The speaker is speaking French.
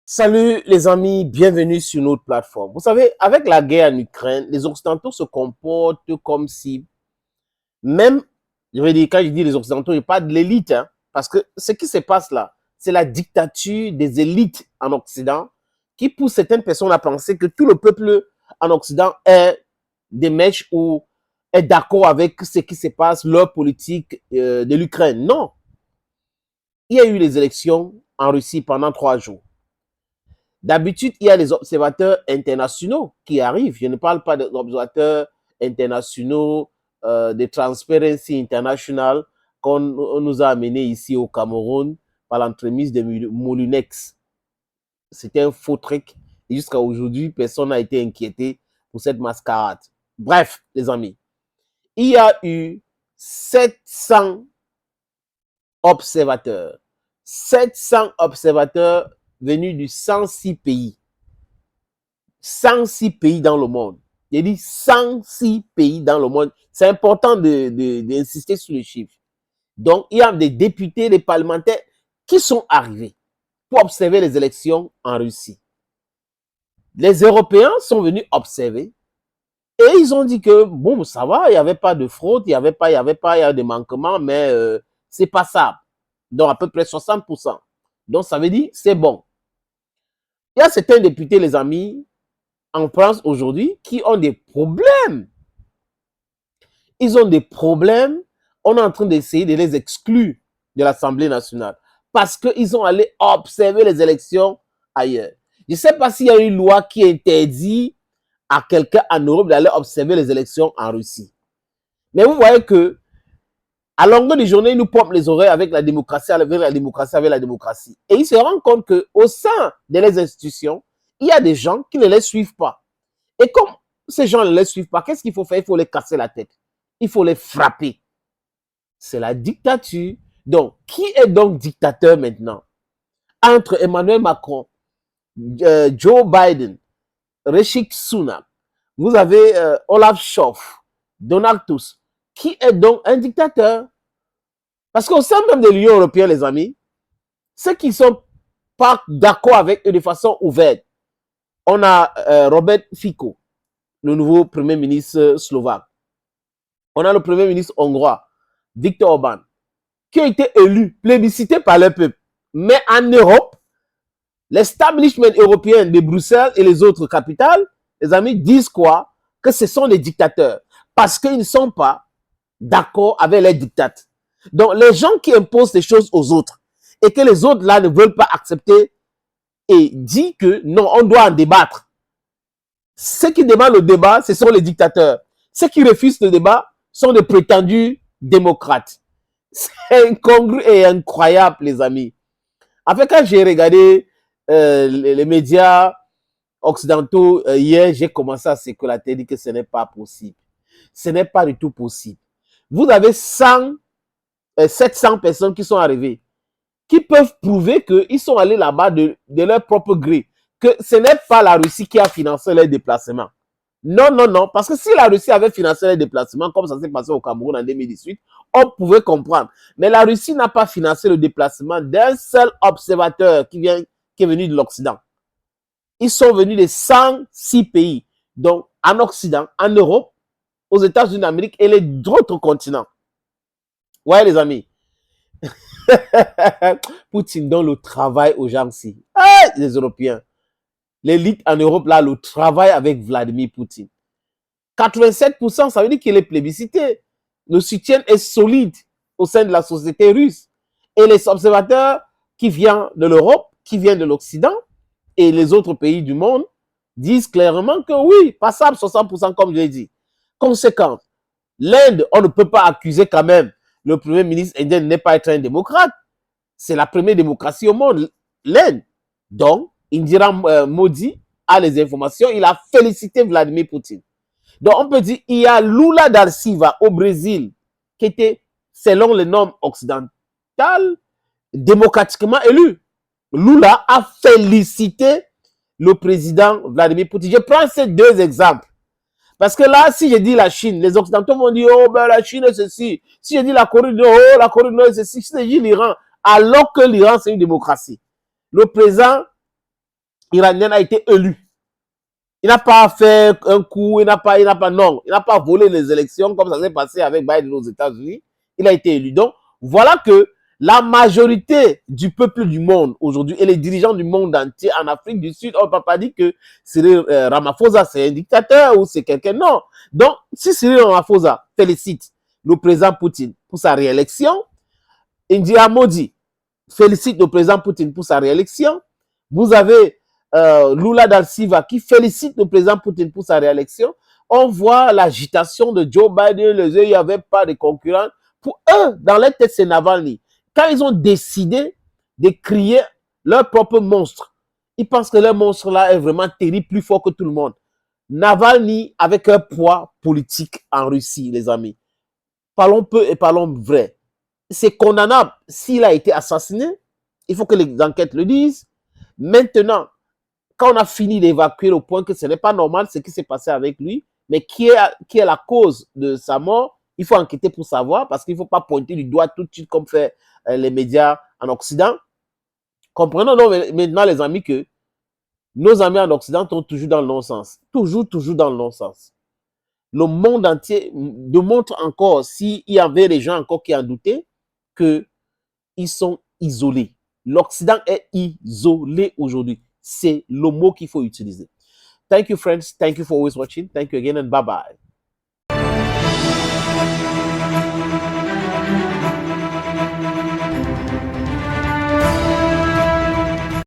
Salut les amis, bienvenue sur notre plateforme. Vous savez, avec la guerre en Ukraine, les Occidentaux se comportent comme si, même, je veux dire, quand je dis les Occidentaux, je parle de l'élite, hein, parce que ce qui se passe là, c'est la dictature des élites en Occident qui pousse certaines personnes à penser que tout le peuple en Occident est des mèches ou est d'accord avec ce qui se passe, leur politique de l'Ukraine. Non, il y a eu les élections en Russie pendant 3 jours. D'habitude, il y a les observateurs internationaux qui arrivent. Je ne parle pas des observateurs internationaux de Transparency International qu'on nous a amenés ici au Cameroun par l'entremise de Moulinex. C'était un faux truc. Et jusqu'à aujourd'hui, personne n'a été inquiété pour cette mascarade. Bref, les amis, il y a eu 700 observateurs. 700 observateurs venus du 106 pays. 106 pays dans le monde. J'ai dit 106 pays dans le monde. C'est important d'insister sur les chiffres. Donc, il y a des députés, des parlementaires qui sont arrivés pour observer les élections en Russie. Les Européens sont venus observer et ils ont dit que, bon, ça va, il n'y avait pas de fraude, il y a des manquements, mais c'est passable. Donc, à peu près 60%. Donc, ça veut dire c'est bon. Il y a certains députés, les amis, en France aujourd'hui, qui ont des problèmes. Ils ont des problèmes. On est en train d'essayer de les exclure de l'Assemblée nationale parce qu'ils sont allés observer les élections ailleurs. Je ne sais pas s'il y a une loi qui interdit à quelqu'un en Europe d'aller observer les élections en Russie. Mais vous voyez que à longueur de journée, ils nous pompent les oreilles avec la démocratie, avec la démocratie, avec la démocratie. Et ils se rendent compte qu'au sein de les institutions, il y a des gens qui ne les suivent pas. Et comme ces gens ne les suivent pas, qu'est-ce qu'il faut faire? Il faut les casser la tête. Il faut les frapper. C'est la dictature. Donc, qui est donc dictateur maintenant? Entre Emmanuel Macron, Joe Biden, Rishi Sunak, vous avez Olaf Scholz, Donald Tusk. Qui est donc un dictateur? Parce qu'au sein même de l'Union européenne, les amis, ceux qui ne sont pas d'accord avec eux de façon ouverte, on a Robert Fico, le nouveau premier ministre slovaque. On a le premier ministre hongrois, Viktor Orban, qui a été élu, plébiscité par le peuple. Mais en Europe, l'establishment européen de Bruxelles et les autres capitales, les amis, disent quoi? Que ce sont des dictateurs. Parce qu'ils ne sont pas d'accord avec les dictats. Donc, les gens qui imposent des choses aux autres et que les autres là ne veulent pas accepter et disent que non, on doit en débattre. Ceux qui demandent le débat, ce sont les dictateurs. Ceux qui refusent le débat sont des prétendus démocrates. C'est incongru et incroyable, les amis. En fait, quand j'ai regardé les médias occidentaux hier, j'ai commencé à s'éclater, dire que ce n'est pas possible. Ce n'est pas du tout possible. Vous avez 700 personnes qui sont arrivées, qui peuvent prouver qu'ils sont allés là-bas de leur propre gré, que ce n'est pas la Russie qui a financé les déplacements. Non, non, non, parce que si la Russie avait financé les déplacements, comme ça s'est passé au Cameroun en 2018, on pouvait comprendre. Mais la Russie n'a pas financé le déplacement d'un seul observateur qui est venu de l'Occident. Ils sont venus de 106 pays, donc en Occident, en Europe, aux États-Unis d'Amérique et les autres continents. Ouais, les amis. Poutine donne le travail aux gens ici. Hey, les Européens. L'élite en Europe, là, le travail avec Vladimir Poutine. 87%, ça veut dire qu'il est plébiscité. Le soutien est solide au sein de la société russe. Et les observateurs qui viennent de l'Europe, qui viennent de l'Occident et les autres pays du monde disent clairement que oui, passable 60% comme je l'ai dit. Conséquence, l'Inde, on ne peut pas accuser quand même le premier ministre indien de ne pas être un démocrate. C'est la première démocratie au monde, l'Inde. Donc, Indira Modi a les informations, il a félicité Vladimir Poutine. Donc, on peut dire qu'il y a Lula da Silva au Brésil, qui était, selon les normes occidentales, démocratiquement élu. Lula a félicité le président Vladimir Poutine. Je prends ces deux exemples. Parce que là, si je dis la Chine, les Occidentaux vont dire, oh, ben la Chine est ceci. Si je dis la Corée du Nord, oh, la Corée du Nord est ceci. Si je dis l'Iran, alors que l'Iran, c'est une démocratie. Le président iranienne a été élu. Il n'a pas fait un coup, il n'a pas volé les élections comme ça s'est passé avec Biden aux États-Unis. Il a été élu. Donc, voilà que la majorité du peuple du monde aujourd'hui et les dirigeants du monde entier en Afrique du Sud, on ne peut pas dire que Cyril Ramaphosa c'est un dictateur ou c'est quelqu'un. Non. Donc, si Cyril Ramaphosa félicite le président Poutine pour sa réélection, Indira Modi félicite le président Poutine pour sa réélection, vous avez Lula da Silva qui félicite le président Poutine pour sa réélection, on voit l'agitation de Joe Biden, il n'y avait pas de concurrents. Pour eux, dans leur tête, c'est Navalny. Quand ils ont décidé de créer leur propre monstre, ils pensent que leur monstre-là est vraiment terrible, plus fort que tout le monde. Navalny avec un poids politique en Russie, les amis. Parlons peu et parlons vrai. C'est condamnable s'il a été assassiné. Il faut que les enquêtes le disent. Maintenant, quand on a fini d'évacuer le point que ce n'est pas normal ce qui s'est passé avec lui, mais qui est la cause de sa mort, il faut enquêter pour savoir, parce qu'il ne faut pas pointer du doigt tout de suite comme fait les médias en Occident. Comprenons donc maintenant, les amis, que nos amis en Occident sont toujours dans le non-sens. Toujours dans le non-sens. Le monde entier démontre encore, s'il y avait des gens encore qui en doutaient, qu'ils sont isolés. L'Occident est isolé aujourd'hui. C'est le mot qu'il faut utiliser. Thank you, friends. Thank you for always watching. Thank you again and bye-bye.